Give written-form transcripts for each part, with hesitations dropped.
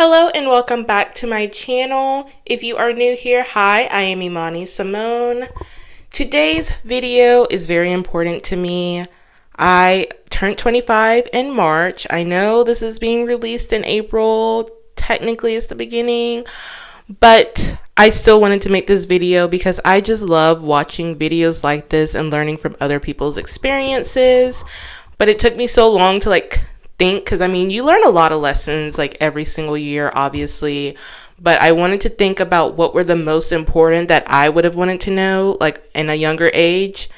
Hello and welcome back to my channel. If you are new here, hi, I am Imani Simone. Today's video is very important to me. I turned 25 in March. I know this is being released in April. Technically it's the beginning, but I still wanted to make this video because I just love watching videos like this and learning from other people's experiences. But it took me so long to think, because I mean, you learn a lot of lessons every single year, obviously, but I wanted to think about what were the most important that I would have wanted to know in a younger age.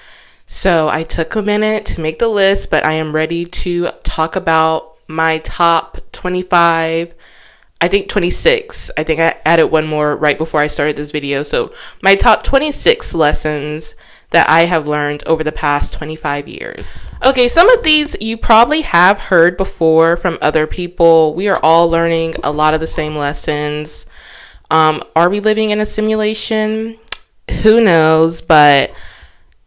So I took a minute to make the list, but I am ready to talk about my top 25, I think 26. I think I added one more right before I started this video. So my top 26 lessons that I have learned over the past 25 years. Okay, some of these you probably have heard before from other people. We are all learning a lot of the same lessons. Are we living in a simulation? Who knows, but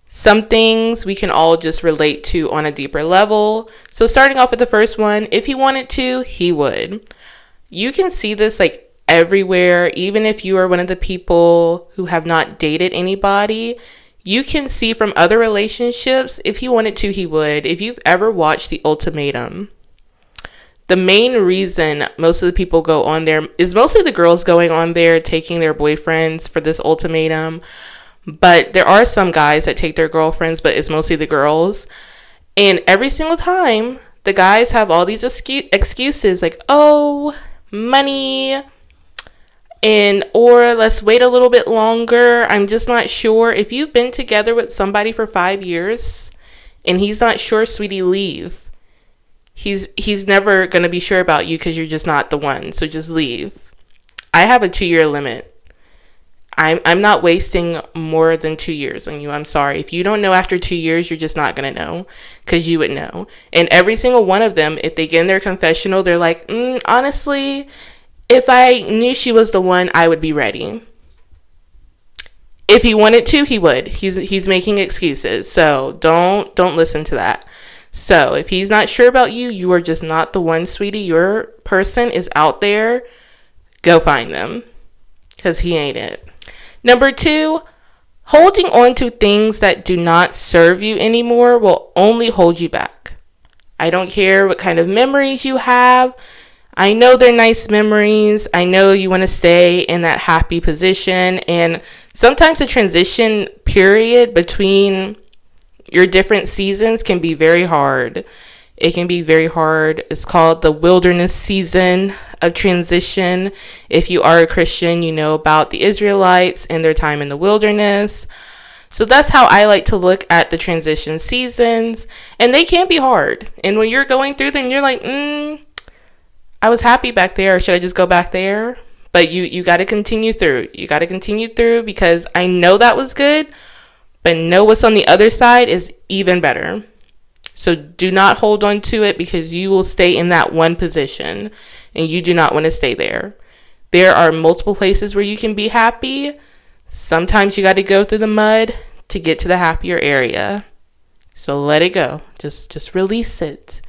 some things we can all just relate to on a deeper level. So starting off with the first one, if he wanted to, he would. You can see this everywhere, even if you are one of the people who have not dated anybody. You can see from other relationships, if he wanted to, he would. If you've ever watched The Ultimatum, the main reason most of the people go on there is mostly the girls going on there taking their boyfriends for this ultimatum. But there are some guys that take their girlfriends, but it's mostly the girls. And every single time, the guys have all these excuses oh, money, or let's wait a little bit longer. I'm just not sure. If you've been together with somebody for 5 years and he's not sure, sweetie, leave. He's never going to be sure about you because you're just not the one. So just leave. I have a 2-year limit. I'm not wasting more than 2 years on you. I'm sorry. If you don't know after 2 years, you're just not going to know, because you would know. And every single one of them, if they get in their confessional, they're like, honestly, if I knew she was the one, I would be ready. If he wanted to, he would. He's making excuses. So don't listen to that. So if he's not sure about you, you are just not the one, sweetie. Your person is out there. Go find them, because he ain't it. Number 2, holding on to things that do not serve you anymore will only hold you back. I don't care what kind of memories you have. I know they're nice memories. I know you want to stay in that happy position. And sometimes the transition period between your different seasons can be very hard. It can be very hard. It's called the wilderness season of transition. If you are a Christian, you know about the Israelites and their time in the wilderness. So that's how I like to look at the transition seasons. And they can be hard. And when you're going through them, you're like, I was happy back there. Should I just go back there? But you got to continue through. You got to continue through, because I know that was good, but know what's on the other side is even better. So do not hold on to it, because you will stay in that one position and you do not want to stay there. There are multiple places where you can be happy. Sometimes you got to go through the mud to get to the happier area. So let it go. Just release it.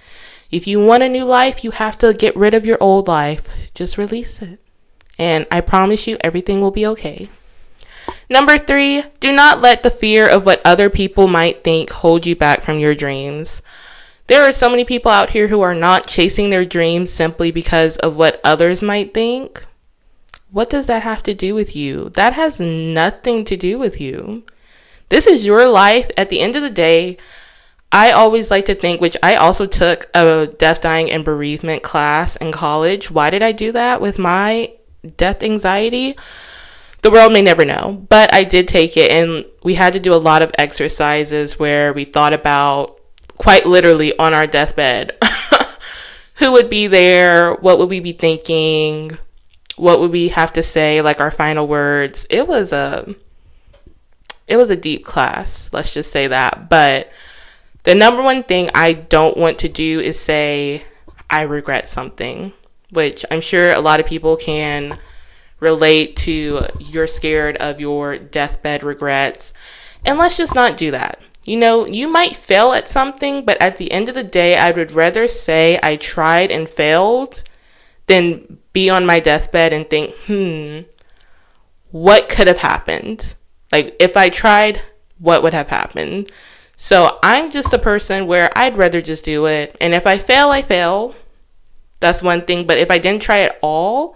If you want a new life, you have to get rid of your old life. Just release it. And I promise you, everything will be okay. Number 3, do not let the fear of what other people might think hold you back from your dreams. There are so many people out here who are not chasing their dreams simply because of what others might think. What does that have to do with you? That has nothing to do with you. This is your life. At the end of the day, I always like to think, which I also took a death, dying, and bereavement class in college. Why did I do that with my death anxiety? The world may never know, but I did take it, and we had to do a lot of exercises where we thought about, quite literally on our deathbed, who would be there, what would we be thinking, what would we have to say, our final words. It was a deep class, let's just say that. But the number one thing I don't want to do is say I regret something, which I'm sure a lot of people can relate to. You're scared of your deathbed regrets, and let's just not do that. You might fail at something, but at the end of the day, I would rather say I tried and failed than be on my deathbed and think, what could have happened? Like, if I tried, what would have happened? So I'm just a person where I'd rather just do it. And if I fail, I fail. That's one thing. But if I didn't try at all,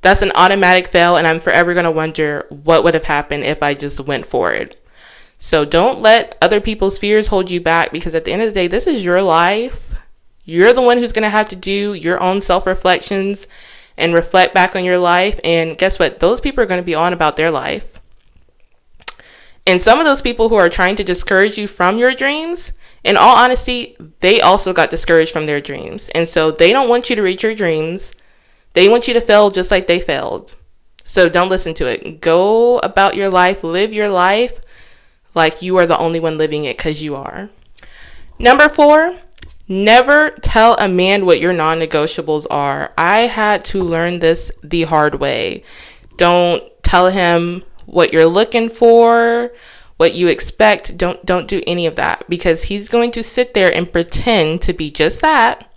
that's an automatic fail. And I'm forever going to wonder what would have happened if I just went for it. So don't let other people's fears hold you back, because at the end of the day, this is your life. You're the one who's going to have to do your own self-reflections and reflect back on your life. And guess what? Those people are going to be on about their life. And some of those people who are trying to discourage you from your dreams, in all honesty, they also got discouraged from their dreams. And so they don't want you to reach your dreams. They want you to fail just like they failed. So don't listen to it. Go about your life. Live your life like you are the only one living it, because you are. Number 4, never tell a man what your non-negotiables are. I had to learn this the hard way. Don't tell him what you're looking for, what you expect. Don't do any of that, because he's going to sit there and pretend to be just that.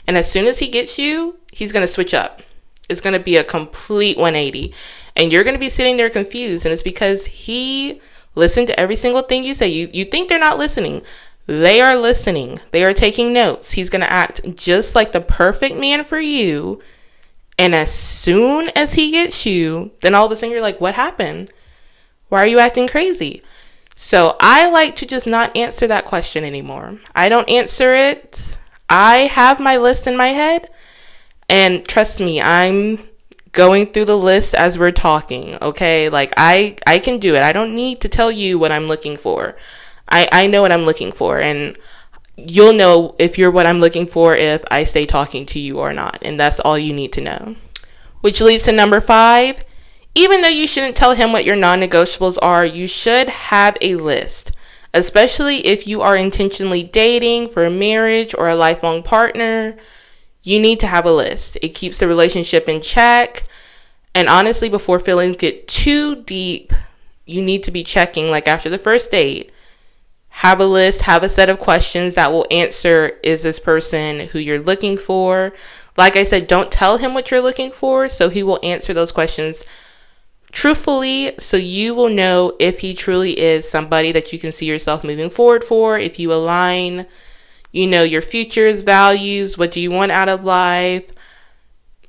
And as soon as he gets you, he's going to switch up. It's going to be a complete 180. And you're going to be sitting there confused. And it's because he listened to every single thing you say. You think they're not listening. They are listening. They are taking notes. He's going to act just like the perfect man for you. And as soon as he gets you, then all of a sudden you're like, what happened? Why are you acting crazy? So I like to just not answer that question anymore. I don't answer it. I have my list in my head. And trust me, I'm going through the list as we're talking, okay? Like, I can do it. I don't need to tell you what I'm looking for. I know what I'm looking for, and you'll know if you're what I'm looking for if I stay talking to you or not, and that's all you need to know. Which leads to number 5. Even though you shouldn't tell him what your non-negotiables are, you should have a list, especially if you are intentionally dating for a marriage or a lifelong partner. You need to have a list. It keeps the relationship in check. And honestly, before feelings get too deep, you need to be checking, like after the first date. Have a list, have a set of questions that will answer, is this person who you're looking for? Like I said, don't tell him what you're looking for, so he will answer those questions truthfully, so you will know if he truly is somebody that you can see yourself moving forward for, if you align, your futures, values, what do you want out of life.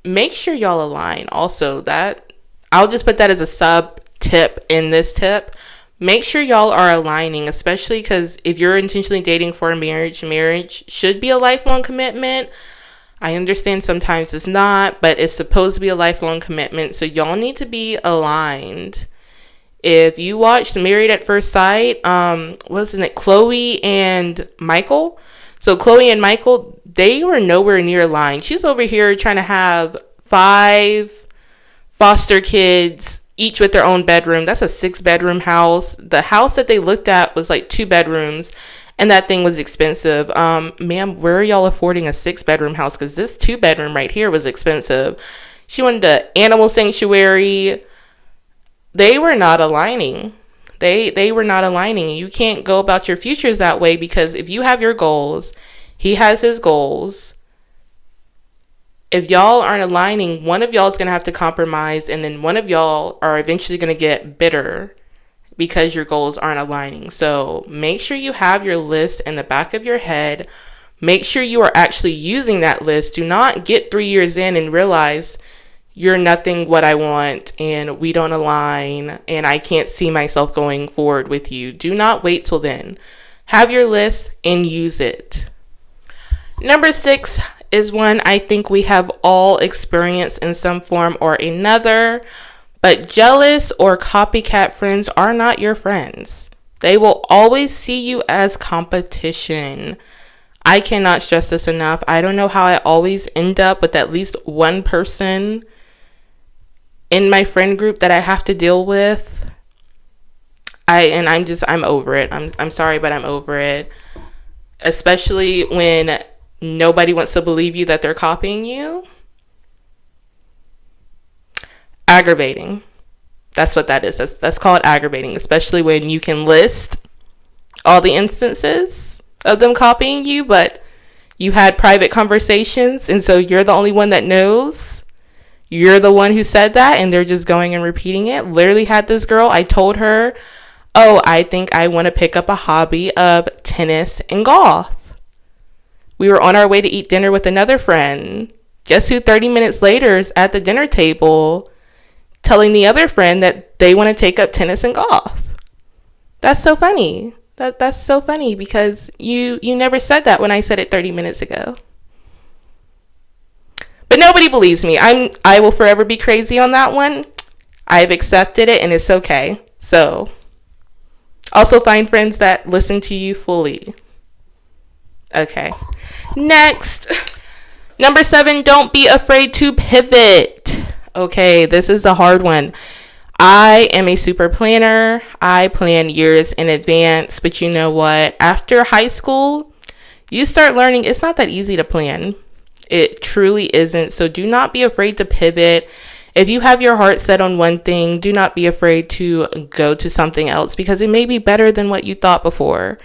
Make sure y'all align. Also, that I'll just put that as a sub tip in this tip. Make sure y'all are aligning, especially because if you're intentionally dating for a marriage should be a lifelong commitment. I understand sometimes it's not, but it's supposed to be a lifelong commitment. So y'all need to be aligned. If you watched Married at First Sight, wasn't it Chloe and Michael? So Chloe and Michael, they were nowhere near aligned. She's over here trying to have 5 foster kids, each with their own bedroom. That's a 6-bedroom house. The house that they looked at was like 2 bedrooms, and that thing was expensive. Ma'am, where are y'all affording a 6-bedroom house? Because this 2-bedroom right here was expensive. She wanted an animal sanctuary. They were not aligning. They were not aligning. You can't go about your futures that way, because if you have your goals, he has his goals. If y'all aren't aligning, one of y'all is going to have to compromise, and then one of y'all are eventually going to get bitter because your goals aren't aligning. So make sure you have your list in the back of your head. Make sure you are actually using that list. Do not get 3 years in and realize you're nothing what I want and we don't align and I can't see myself going forward with you. Do not wait till then. Have your list and use it. Number 6 is one I think we have all experienced in some form or another, but jealous or copycat friends are not your friends. They will always see you as competition. I cannot stress this enough. I don't know how I always end up with at least one person in my friend group that I have to deal with. I'm over it. I'm sorry, but I'm over it. Especially when nobody wants to believe you that they're copying you. Aggravating. That's what that is. That's called aggravating, especially when you can list all the instances of them copying you, but you had private conversations, and so you're the only one that knows. you're the one who said that, and they're just going and repeating it. Literally had this girl, I told her, oh, I think I want to pick up a hobby of tennis and golf. We were on our way to eat dinner with another friend. Guess who 30 minutes later is at the dinner table telling the other friend that they want to take up tennis and golf? That's so funny. That's so funny because you never said that when I said it 30 minutes ago. But nobody believes me. I will forever be crazy on that one. I've accepted it and it's okay. So, also find friends that listen to you fully. Okay. Next. Number 7, don't be afraid to pivot. Okay, this is a hard one. I am a super planner. I plan years in advance, but you know what? After high school, you start learning it's not that easy to plan. It truly isn't. So do not be afraid to pivot. If you have your heart set on one thing, do not be afraid to go to something else because it may be better than what you thought before.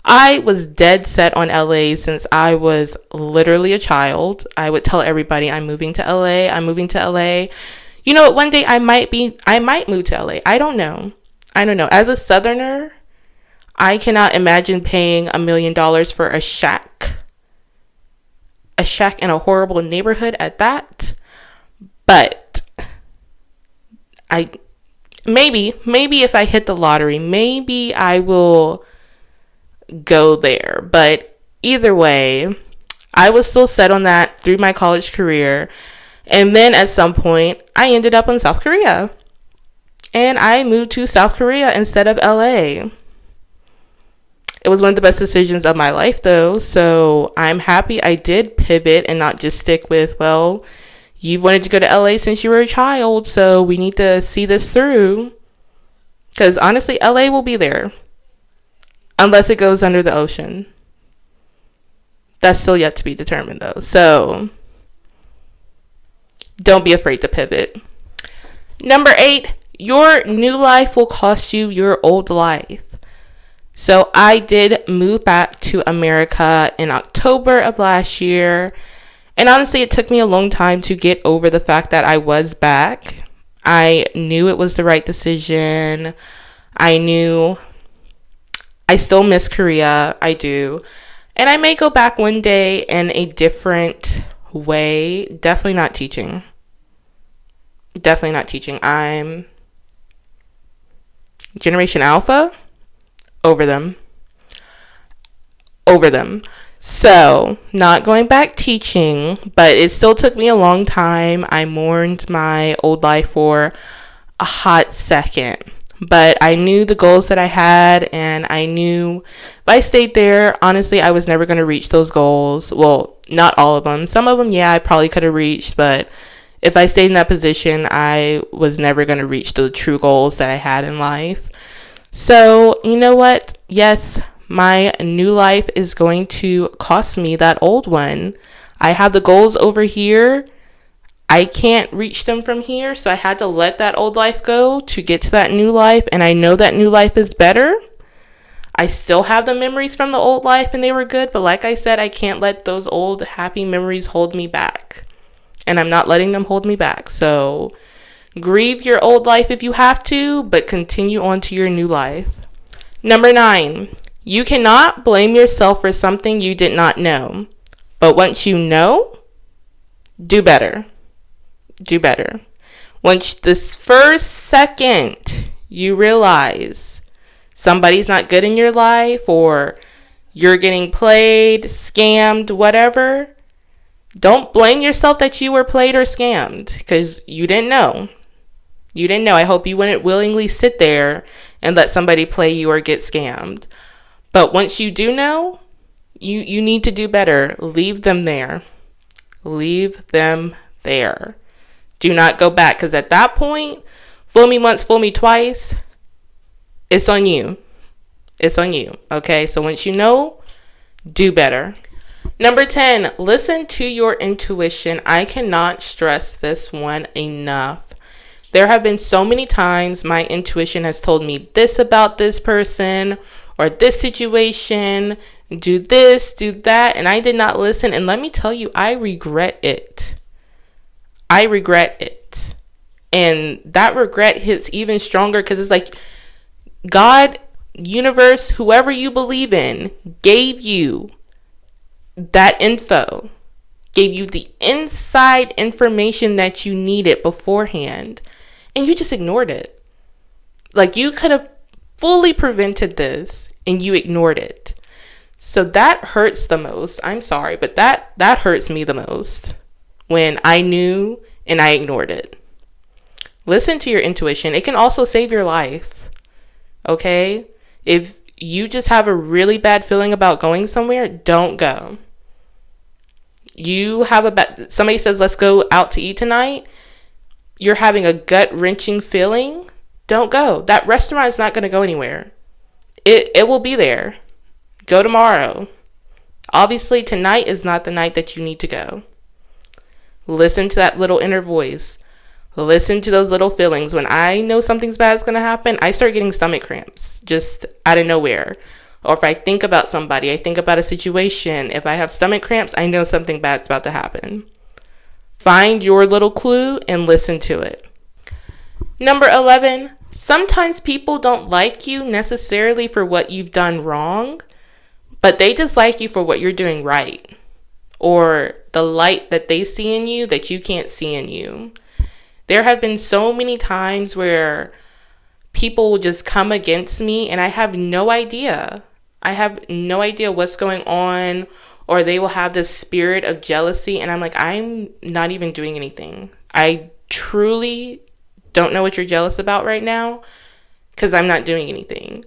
I was dead set on LA since I was literally a child. I would tell everybody I'm moving to LA. I'm moving to LA. You know what? One day I might move to LA. I don't know. As a Southerner, I cannot imagine paying $1 million for a shack in a horrible neighborhood at that. But maybe if I hit the lottery, maybe I will go there. But either way, I was still set on that through my college career. And then at some point, I ended up in South Korea. And I moved to South Korea instead of LA. It was one of the best decisions of my life, though. So I'm happy I did pivot and not just stick with, well, you've wanted to go to LA since you were a child, so we need to see this through. Because honestly, LA will be there. Unless it goes under the ocean. That's still yet to be determined, though. So don't be afraid to pivot. Number 8, your new life will cost you your old life. So I did move back to America in October of last year. And honestly, it took me a long time to get over the fact that I was back. I knew it was the right decision. I knew I still miss Korea. I do. And I may go back one day in a different way. Definitely not teaching. I'm Generation Alpha. Over them. So, not going back teaching, but it still took me a long time. I mourned my old life for a hot second. But I knew the goals that I had, and I knew if I stayed there, honestly, I was never going to reach those goals. Well, not all of them. Some of them, yeah, I probably could have reached, but if I stayed in that position, I was never going to reach the true goals that I had in life. So, you know what? Yes, my new life is going to cost me that old one. I have the goals over here. I can't reach them from here, so I had to let that old life go to get to that new life, and I know that new life is better. I still have the memories from the old life, and they were good, but like I said, I can't let those old happy memories hold me back, and I'm not letting them hold me back. So grieve your old life if you have to, but continue on to your new life. Number 9, you cannot blame yourself for something you did not know, but once you know, do better. Once this first second you realize somebody's not good in your life or you're getting played, scammed, whatever, don't blame yourself that you were played or scammed because you didn't know. I hope you wouldn't willingly sit there and let somebody play you or get scammed. But once you do know, you need to do better. Leave them there. Do not go back, because at that point, fool me once, fool me twice, it's on you. Okay? So once you know, do better. Number 10, listen to your intuition. I cannot stress this one enough. There have been so many times my intuition has told me this about this person or this situation, do this, do that, and I did not listen. And let me tell you, I regret it. I regret it. And that regret hits even stronger because it's like God, universe, whoever you believe in, gave you that info, gave you the inside information that you needed beforehand, and you just ignored it. Like, you could have fully prevented this and you ignored it. So that hurts the most. I'm sorry, but that hurts me the most, when I knew and I ignored it. Listen to your intuition. It can also save your life. Okay? If you just have a really bad feeling about going somewhere, don't go. You have somebody says, let's go out to eat tonight. You're having a gut-wrenching feeling. Don't go. That restaurant is not going to go anywhere. It will be there. Go tomorrow. Obviously, tonight is not the night that you need to go. Listen to that little inner voice. Listen to those little feelings. When I know something's bad is going to happen, I start getting stomach cramps just out of nowhere. Or if I think about somebody, I think about a situation. If I have stomach cramps, I know something bad's about to happen. Find your little clue and listen to it. Number 11, sometimes people don't like you necessarily for what you've done wrong, but they just like you for what you're doing right, or the light that they see in you that you can't see in you. There have been so many times where people will just come against me and I have no idea. I have no idea what's going on, or they will have this spirit of jealousy and I'm like, I'm not even doing anything. I truly don't know what you're jealous about right now because I'm not doing anything.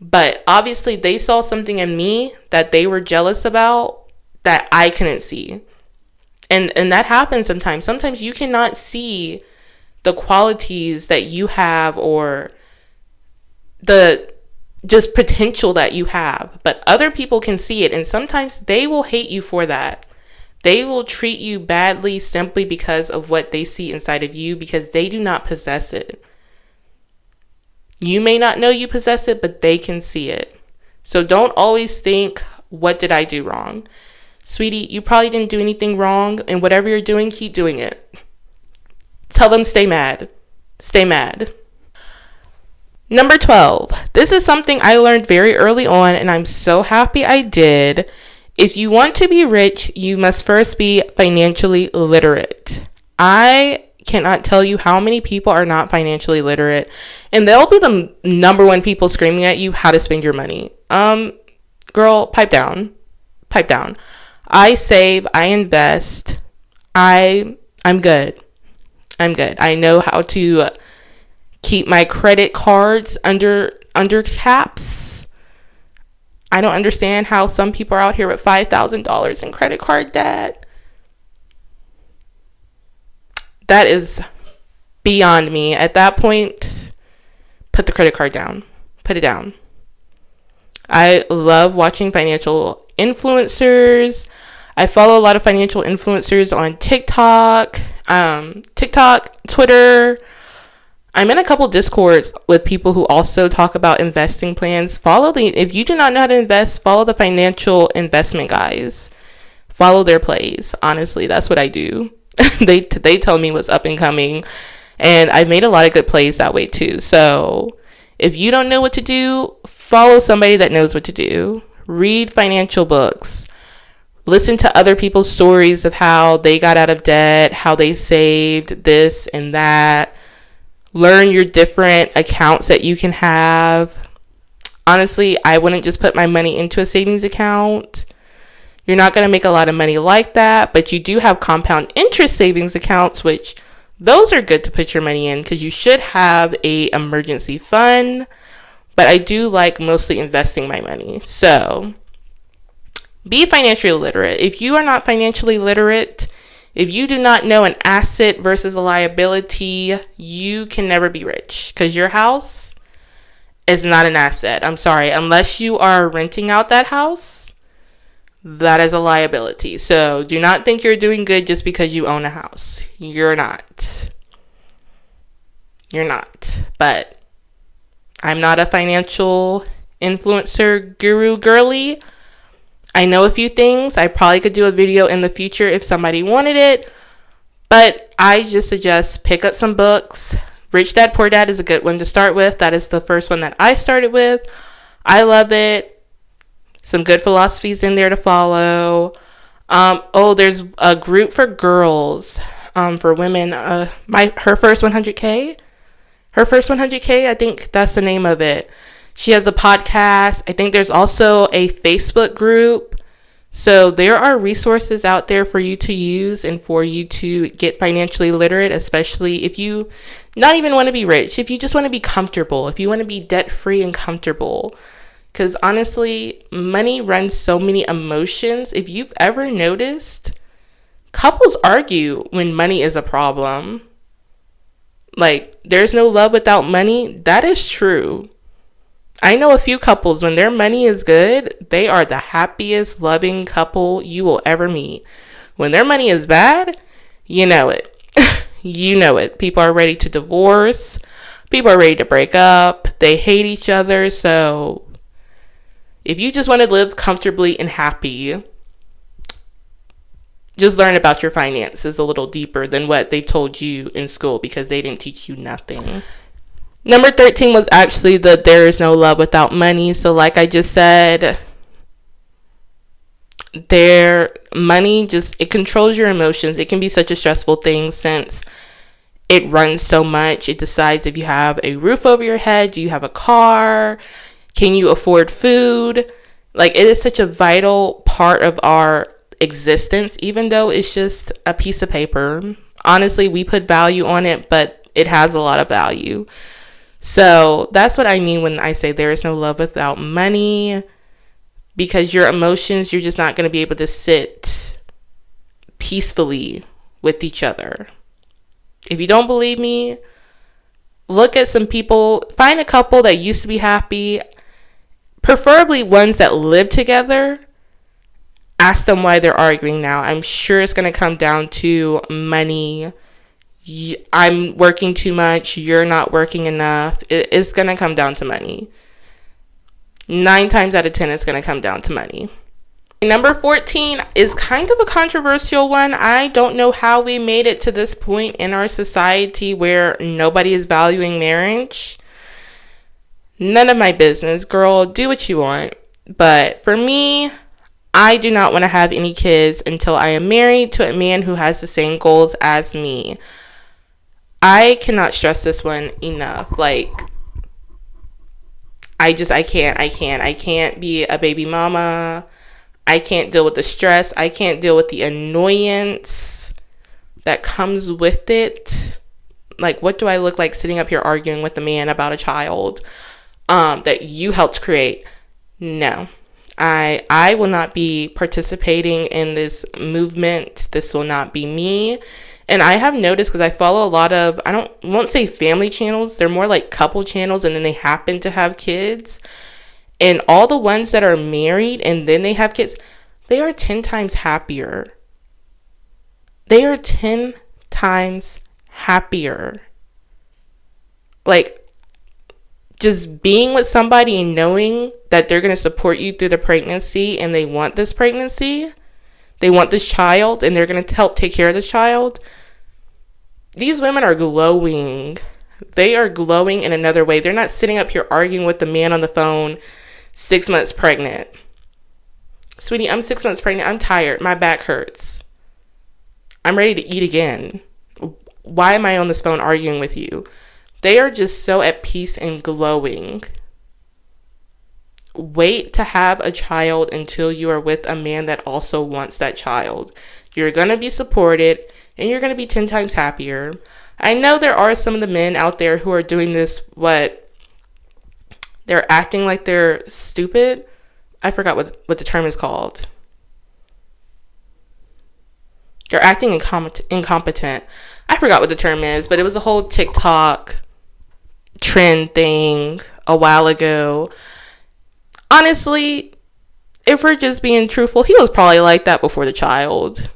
But obviously they saw something in me that they were jealous about that I couldn't see. And that happens sometimes. Sometimes you cannot see the qualities that you have or the just potential that you have, but other people can see it, and sometimes they will hate you for that. They will treat you badly simply because of what they see inside of you, because they do not possess it. You may not know you possess it, but they can see it. So don't always think, what did I do wrong? Sweetie, you probably didn't do anything wrong, and whatever you're doing, keep doing it. Tell them stay mad. Stay mad. Number 12. This is something I learned very early on, and I'm so happy I did. If you want to be rich, you must first be financially literate. I cannot tell you how many people are not financially literate, and they'll be the number one people screaming at you how to spend your money. Girl, pipe down. Pipe down. I save, I invest. I'm good. I'm good. I know how to keep my credit cards under caps. I don't understand how some people are out here with $5,000 in credit card debt. That is beyond me. At that point, put the credit card down. Put it down. I love watching financial influencers. I follow a lot of financial influencers on TikTok, Twitter. I'm in a couple Discords with people who also talk about investing plans. If you do not know how to invest, follow the financial investment guys. Follow their plays. Honestly, that's what I do. They tell me what's up and coming, and I've made a lot of good plays that way too. So if you don't know what to do, follow somebody that knows what to do. Read financial books. Listen to other people's stories of how they got out of debt, how they saved this and that. Learn your different accounts that you can have. Honestly, I wouldn't just put my money into a savings account. You're not going to make a lot of money like that, but you do have compound interest savings accounts, which those are good to put your money in because you should have a emergency fund. But I do like mostly investing my money. So be financially literate. If you are not financially literate, if you do not know an asset versus a liability, you can never be rich because your house is not an asset. I'm sorry. Unless you are renting out that house, that is a liability. So do not think you're doing good just because you own a house. You're not. You're not. But I'm not a financial influencer guru girly. I know a few things. I probably could do a video in the future if somebody wanted it. But I just suggest pick up some books. Rich Dad Poor Dad is a good one to start with. That is the first one that I started with. I love it. Some good philosophies in there to follow. There's a group for girls, for women. Her first 100K. Her first 100K, I think that's the name of it. She has a podcast. I think there's also a Facebook group. So there are resources out there for you to use and for you to get financially literate, especially if you not even want to be rich, if you just want to be comfortable, if you want to be debt-free and comfortable. Because honestly, money runs so many emotions. If you've ever noticed, couples argue when money is a problem. Like, there's no love without money. That is true. I know a few couples, when their money is good, they are the happiest, loving couple you will ever meet. When their money is bad, you know it. You know it. People are ready to divorce. People are ready to break up. They hate each other. So if you just want to live comfortably and happy, just learn about your finances a little deeper than what they've told you in school, because they didn't teach you nothing. Number 13 was actually the there is no love without money. So like I just said, money it controls your emotions. It can be such a stressful thing since it runs so much. It decides if you have a roof over your head, do you have a car, can you afford food? Like, it is such a vital part of our existence, even though it's just a piece of paper. Honestly, we put value on it, but it has a lot of value. So that's what I mean when I say there is no love without money, because your emotions, you're just not going to be able to sit peacefully with each other. If you don't believe me, look at some people, find a couple that used to be happy, preferably ones that live together. Ask them why they're arguing now. I'm sure it's going to come down to money. I'm working too much, you're not working enough. It's going to come down to money. 9 times out of 10, it's going to come down to money. Number 14 is kind of a controversial one. I don't know how we made it to this point in our society where nobody is valuing marriage. None of my business, girl. Do what you want. But for me, I do not want to have any kids until I am married to a man who has the same goals as me. I cannot stress this one enough. Like, I can't be a baby mama. I can't deal with the stress. I can't deal with the annoyance that comes with it. Like, what do I look like sitting up here arguing with a man about a child that you helped create? No. I will not be participating in this movement. This will not be me. And I have noticed, because I follow a lot of, won't say family channels, they're more like couple channels, and then they happen to have kids. And all the ones that are married and then they have kids, they are 10 times happier. They are 10 times happier. Like, just being with somebody and knowing that they're going to support you through the pregnancy, and they want this pregnancy, they want this child, and they're going to help take care of this child. These women are glowing. They are glowing in another way. They're not sitting up here arguing with the man on the phone 6 months pregnant. Sweetie, I'm 6 months pregnant. I'm tired. My back hurts. I'm ready to eat again. Why am I on this phone arguing with you? They are just so at peace and glowing. Wait to have a child until you are with a man that also wants that child. You're going to be supported, and you're going to be 10 times happier. I know there are some of the men out there who are doing this, they're acting like they're stupid. I forgot what the term is called. They're acting incompetent. I forgot what the term is, but it was a whole TikTok trend thing a while ago. Honestly, if we're just being truthful, he was probably like that before the child.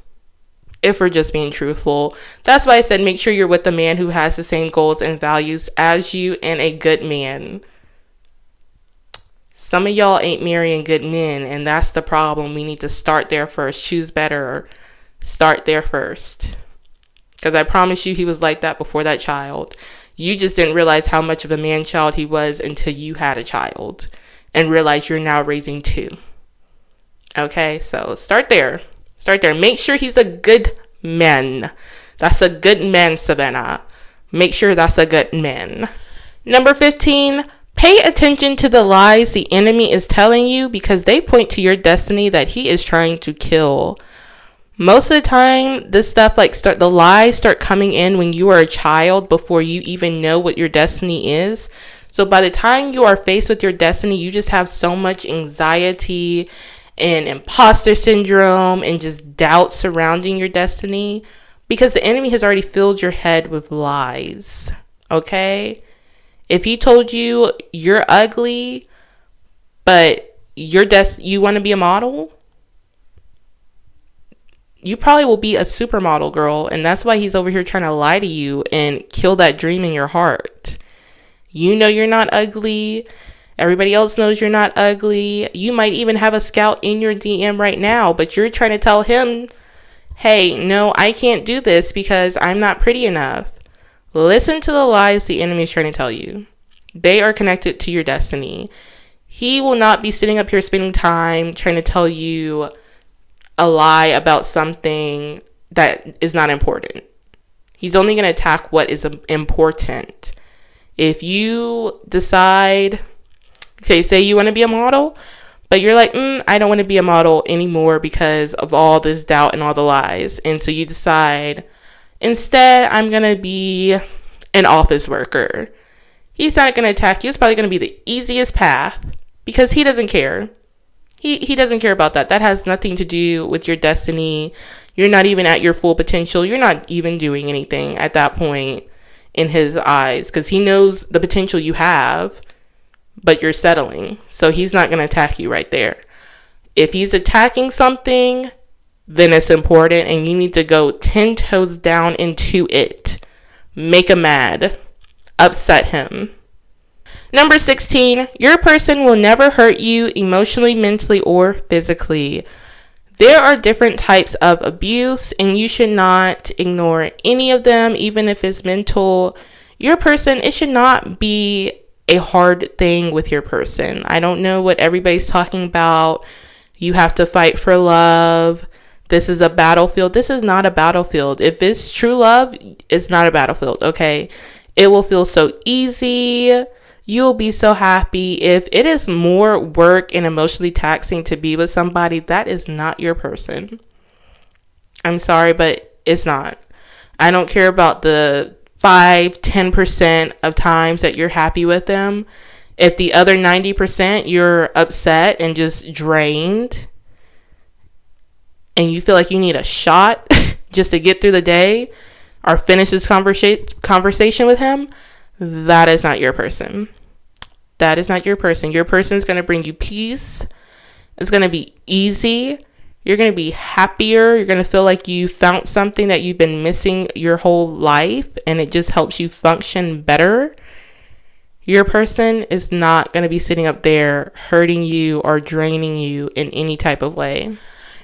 If we're just being truthful. That's why I said make sure you're with a man who has the same goals and values as you, and a good man. Some of y'all ain't marrying good men, and that's the problem. We need to start there first. Choose better. Start there first. Because I promise you he was like that before that child. You just didn't realize how much of a man-child he was until you had a child and realize you're now raising two. Okay, so start there. Start there. Make sure he's a good man. That's a good man, Savannah. Make sure that's a good man. Number 15, pay attention to the lies the enemy is telling you because they point to your destiny that he is trying to kill. Most of the time, this stuff the lies start coming in when you are a child before you even know what your destiny is. So by the time you are faced with your destiny, you just have so much anxiety and imposter syndrome and just doubt surrounding your destiny because the enemy has already filled your head with lies. Okay? If he told you you're ugly, but you want to be a model, you probably will be a supermodel, girl, and that's why he's over here trying to lie to you and kill that dream in your heart. You know you're not ugly. Everybody else knows you're not ugly. You might even have a scout in your DM right now, but you're trying to tell him, hey, no, I can't do this because I'm not pretty enough. Listen to the lies the enemy is trying to tell you. They are connected to your destiny. He will not be sitting up here spending time trying to tell you a lie about something that is not important. He's only going to attack what is important. If you decide, say you want to be a model, but you're like, I don't want to be a model anymore because of all this doubt and all the lies. And so you decide, instead, I'm going to be an office worker. He's not going to attack you. It's probably going to be the easiest path because he doesn't care. He doesn't care about that. That has nothing to do with your destiny. You're not even at your full potential. You're not even doing anything at that point in his eyes because he knows the potential you have, but you're settling. So he's not going to attack you right there. If he's attacking something, then it's important and you need to go 10 toes down into it. Make him mad. Upset him. Number 16, your person will never hurt you emotionally, mentally, or physically. There are different types of abuse, and you should not ignore any of them, even if it's mental. Your person, it should not be a hard thing with your person. I don't know what everybody's talking about. You have to fight for love. This is a battlefield. This is not a battlefield. If it's true love, it's not a battlefield, okay? It will feel so easy. You'll be so happy. If it is more work and emotionally taxing to be with somebody, that is not your person. I'm sorry, but it's not. I don't care about the 5-10% of times that you're happy with them. If the other 90% you're upset and just drained and you feel like you need a shot just to get through the day or finish this conversation with him, that is not your person. That is not your person. Your person is going to bring you peace. It's going to be easy. You're going to be happier. You're going to feel like you found something that you've been missing your whole life, and it just helps you function better. Your person is not going to be sitting up there hurting you or draining you in any type of way.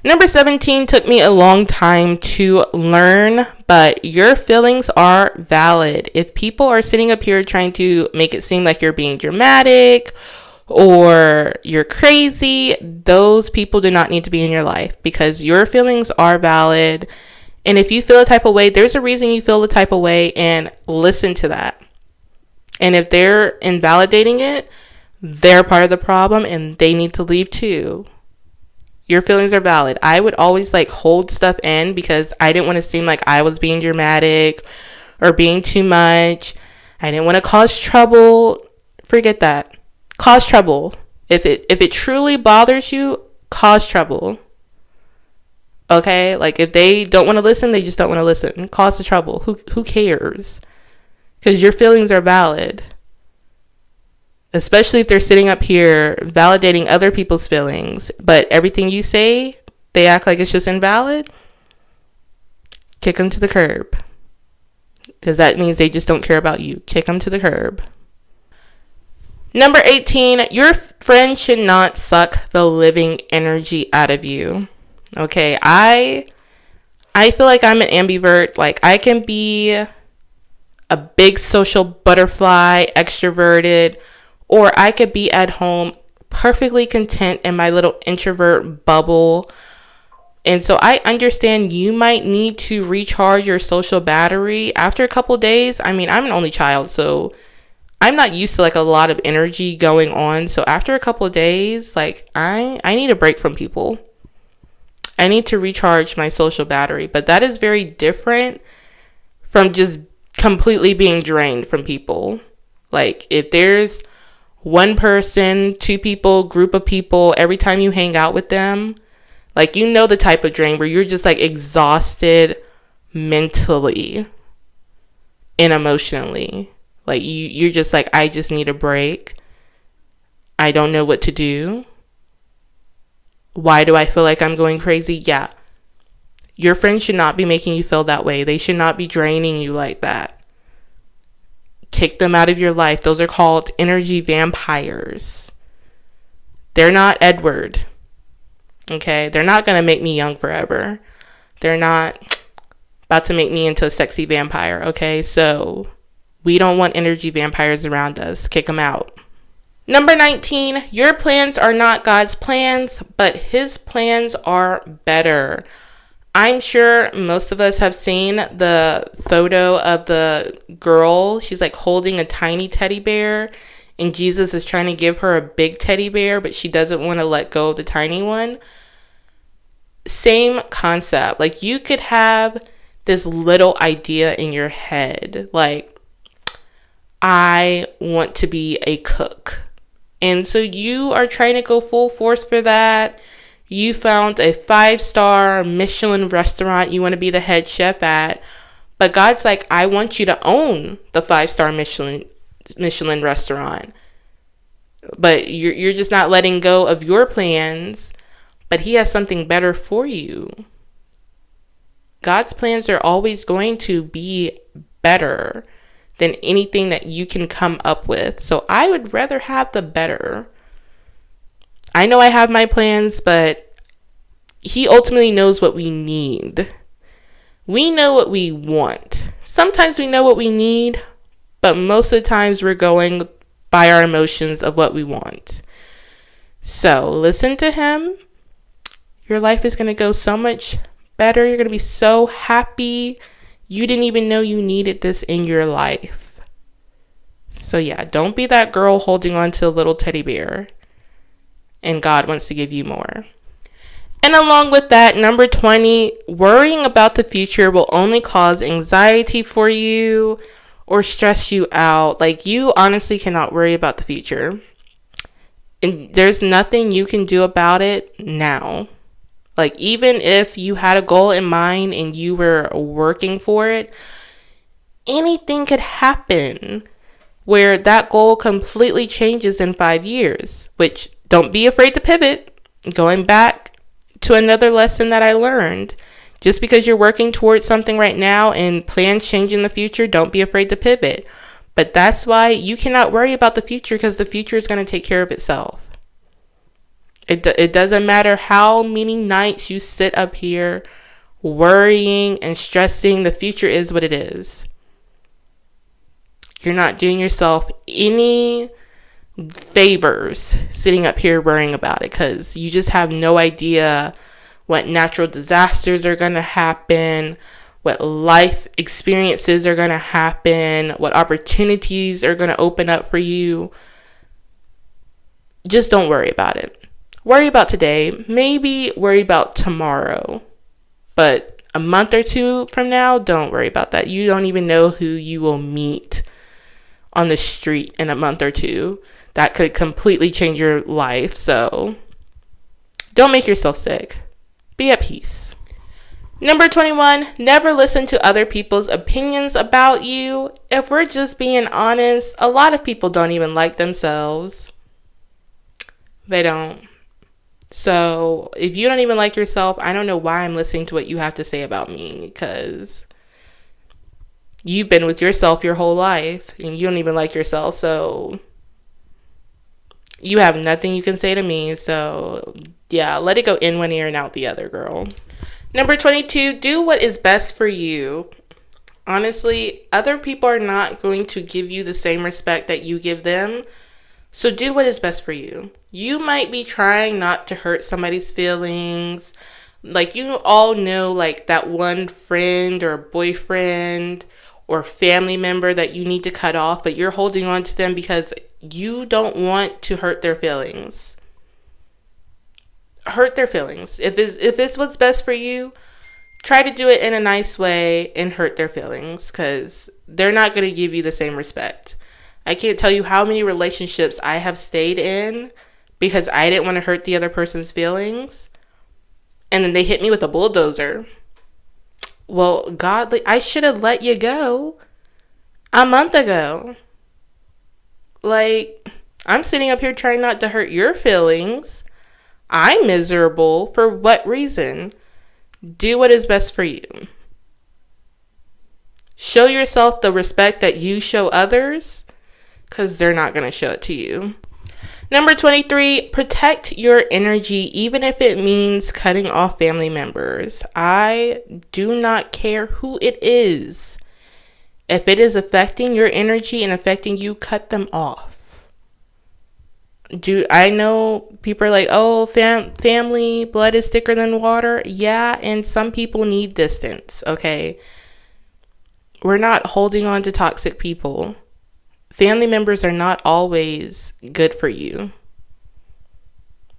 Number 17 took me a long time to learn, but your feelings are valid. If people are sitting up here trying to make it seem like you're being dramatic or you're crazy, those people do not need to be in your life because your feelings are valid. And if you feel a type of way, there's a reason you feel the type of way, and listen to that. And if they're invalidating it, they're part of the problem and they need to leave too. Your feelings are valid. I would always hold stuff in because I didn't want to seem like I was being dramatic or being too much. I didn't want to cause trouble. Forget that. Cause trouble. If it truly bothers you, cause trouble. Okay? If they don't want to listen, they just don't want to listen. Cause the trouble. Who cares? Because your feelings are valid. Especially if they're sitting up here validating other people's feelings, but everything you say, they act like it's just invalid. Kick them to the curb. Because that means they just don't care about you. Kick them to the curb. Number 18, your friend should not suck the living energy out of you. Okay, I I feel like I'm an ambivert. Like, I can be a big social butterfly, extroverted, or I could be at home perfectly content in my little introvert bubble. And so I understand you might need to recharge your social battery after a couple days. I mean, I'm an only child, so I'm not used to like a lot of energy going on. So after a couple of days, like I need a break from people. I need to recharge my social battery. But that is very different from just completely being drained from people. Like, if there's one person, two people, group of people, every time you hang out with them, like, you know the type of drain where you're just like exhausted mentally and emotionally. Like, you're just like, I just need a break. I don't know what to do. Why do I feel like I'm going crazy? Yeah. Your friends should not be making you feel that way. They should not be draining you like that. Kick them out of your life. Those are called energy vampires. They're not Edward. Okay? They're not going to make me young forever. They're not about to make me into a sexy vampire. Okay? So, we don't want energy vampires around us. Kick them out. Number 19, your plans are not God's plans, but His plans are better. I'm sure most of us have seen the photo of the girl. She's like holding a tiny teddy bear, and Jesus is trying to give her a big teddy bear, but she doesn't want to let go of the tiny one. Same concept. Like, you could have this little idea in your head, like, I want to be a cook. And so you are trying to go full force for that. You found a 5-star Michelin restaurant you want to be the head chef at. But God's like, I want you to own the 5-star Michelin restaurant. But you're just not letting go of your plans. But He has something better for you. God's plans are always going to be better than anything that you can come up with. So I would rather have the better. I know I have my plans, but He ultimately knows what we need. We know what we want. Sometimes we know what we need, but most of the times we're going by our emotions of what we want. So listen to Him. Your life is going to go so much better. You're going to be so happy. You didn't even know you needed this in your life. So yeah, don't be that girl holding on to a little teddy bear. And God wants to give you more. And along with that, number 20, worrying about the future will only cause anxiety for you or stress you out. Like, you honestly cannot worry about the future. And there's nothing you can do about it now. Like, even if you had a goal in mind and you were working for it, anything could happen where that goal completely changes in 5 years. Which, don't be afraid to pivot. Going back to another lesson that I learned. Just because you're working towards something right now and plans change in the future, don't be afraid to pivot. But that's why you cannot worry about the future, because the future is going to take care of itself. It doesn't matter how many nights you sit up here worrying and stressing. The future is what it is. You're not doing yourself any favors sitting up here worrying about it, because you just have no idea what natural disasters are going to happen, what life experiences are going to happen, what opportunities are going to open up for you. Just don't worry about it. Worry about today, maybe worry about tomorrow, but a month or two from now, don't worry about that. You don't even know who you will meet on the street in a month or two. That could completely change your life, so don't make yourself sick. Be at peace. Number 21, never listen to other people's opinions about you. If we're just being honest, a lot of people don't even like themselves. They don't. So if you don't even like yourself, I don't know why I'm listening to what you have to say about me, because you've been with yourself your whole life and you don't even like yourself. So you have nothing you can say to me. So yeah, let it go in one ear and out the other, girl. Number 22, do what is best for you. Honestly, other people are not going to give you the same respect that you give them. So do what is best for you. You might be trying not to hurt somebody's feelings. Like, you all know, like, that one friend or boyfriend or family member that you need to cut off, but you're holding on to them because you don't want to hurt their feelings. Hurt their feelings. If it's what's best for you, try to do it in a nice way and hurt their feelings, because they're not going to give you the same respect. I can't tell you how many relationships I have stayed in because I didn't want to hurt the other person's feelings, and then they hit me with a bulldozer. Well, God, I should have let you go a month ago. Like, I'm sitting up here trying not to hurt your feelings. I'm miserable. For what reason? Do what is best for you. Show yourself the respect that you show others, because they're not going to show it to you. Number 23, protect your energy, even if it means cutting off family members. I do not care who it is. If it is affecting your energy and affecting you, cut them off. I know people are like, oh, family blood is thicker than water. Yeah, and some people need distance, okay? We're not holding on to toxic people. Family members are not always good for you.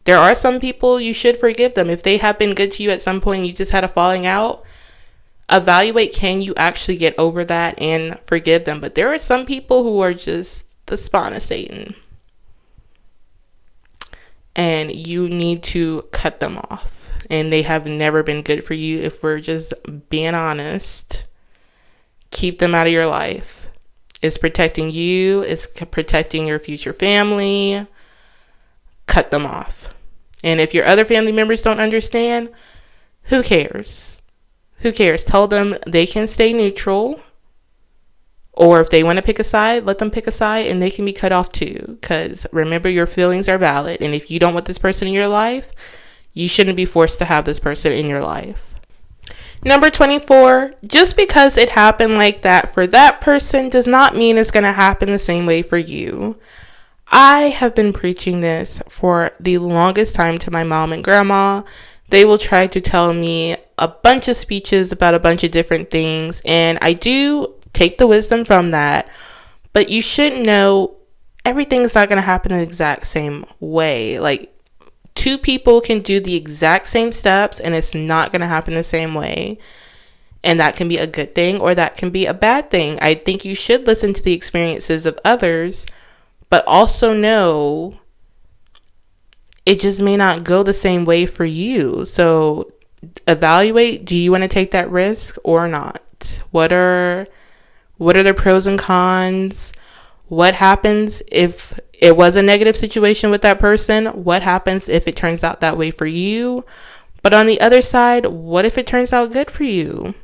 There are some people you should forgive them. If they have been good to you at some point and you just had a falling out, evaluate, can you actually get over that and forgive them? But there are some people who are just the spawn of Satan, and you need to cut them off. And they have never been good for you. If we're just being honest, keep them out of your life. It's protecting you. It's protecting your future family. Cut them off. And if your other family members don't understand, who cares? Who cares? Tell them they can stay neutral. Or if they want to pick a side, let them pick a side, and they can be cut off too. Because remember, your feelings are valid. And if you don't want this person in your life, you shouldn't be forced to have this person in your life. Number 24, just because it happened like that for that person does not mean it's going to happen the same way for you. I have been preaching this for the longest time to my mom and grandma. They will try to tell me a bunch of speeches about a bunch of different things, and I do take the wisdom from that, but you should know everything's not going to happen the exact same way. Like, two people can do the exact same steps and it's not going to happen the same way. And that can be a good thing or that can be a bad thing. I think you should listen to the experiences of others, but also know it just may not go the same way for you. So evaluate, do you want to take that risk or not? What are the pros and cons? What happens if it was a negative situation with that person? What happens if it turns out that way for you? But on the other side, what if it turns out good for you?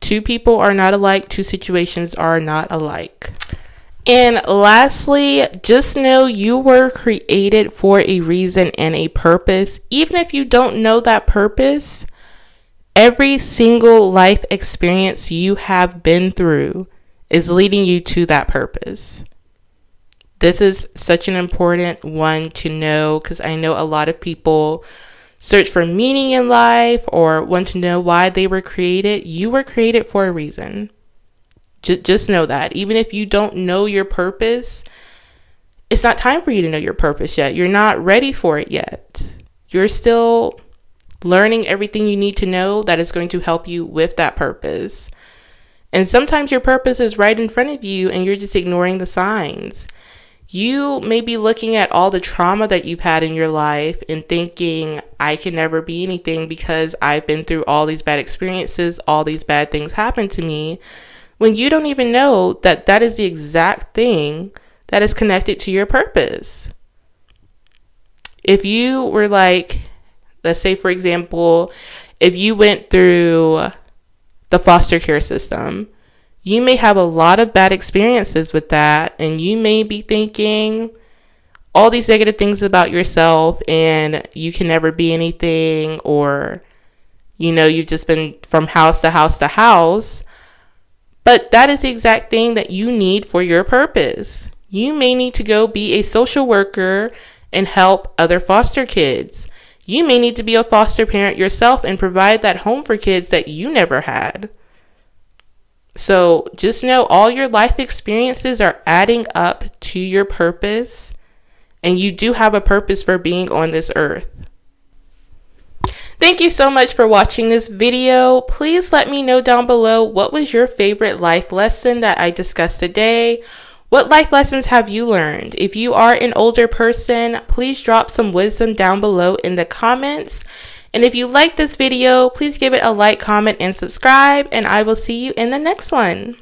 Two people are not alike. Two situations are not alike. And lastly, just know you were created for a reason and a purpose. Even if you don't know that purpose, every single life experience you have been through is leading you to that purpose. This is such an important one to know, because I know a lot of people search for meaning in life or want to know why they were created. You were created for a reason. Just know that. Even if you don't know your purpose, it's not time for you to know your purpose yet. You're not ready for it yet. You're still learning everything you need to know that is going to help you with that purpose. And sometimes your purpose is right in front of you and you're just ignoring the signs. You may be looking at all the trauma that you've had in your life and thinking, I can never be anything because I've been through all these bad experiences, all these bad things happened to me, when you don't even know that that is the exact thing that is connected to your purpose. If you were like, let's say, for example, if you went through the foster care system, you may have a lot of bad experiences with that, and you may be thinking all these negative things about yourself and you can never be anything, or You've just been from house to house to house. But that is the exact thing that you need for your purpose. You may need to go be a social worker and help other foster kids. You may need to be a foster parent yourself and provide that home for kids that you never had. So just know all your life experiences are adding up to your purpose, and you do have a purpose for being on this earth. Thank you so much for watching this video. Please let me know down below, what was your favorite life lesson that I discussed today? What life lessons have you learned? If you are an older person, please drop some wisdom down below in the comments. And if you like this video, please give it a like, comment, and subscribe, and I will see you in the next one.